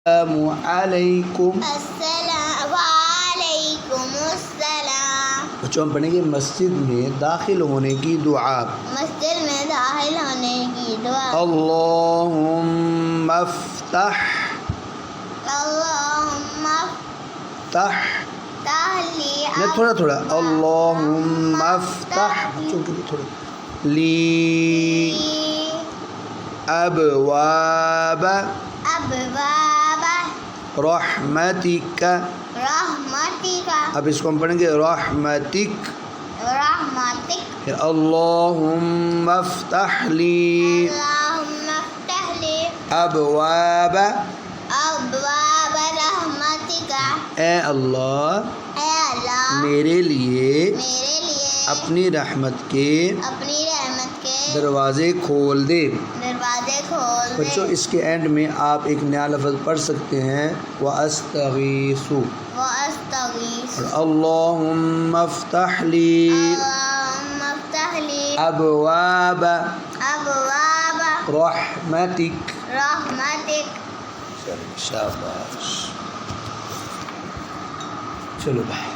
السلام علیکم. السلام وعلیکم السلام. بچوں ہم پڑھیں گے مسجد میں داخل ہونے کی دعا. مسجد میں داخل ہونے کی دعا. اللہم افتح اللہم تح تحلی نہ تھوڑا تھوڑا اللہم افتح بچوں کے لیے تھوڑا لی ابواب ابواب رحمتک. رحمتک. اب اس کو ہم پڑھیں گے رحمتک. رحمتک. پھر اللہم افتح لی اللہم افتح لی ابواب ابواب رحمتک. اے اللہ اے اللہ میرے لیے میرے لیے اپنی رحمت کے اپنی رحمت کے دروازے کھول دے. دروازے کھول دے. بچوں اس کے اینڈ میں آپ ایک نیا لفظ پڑھ سکتے ہیں وَأَسْتَغِيثُ. وَأَسْتَغِيثُ. اور اللہم افتح لی اللہم افتح لی ابواب ابواب رحمتک. رحمتک. شاباش. چلو بھائی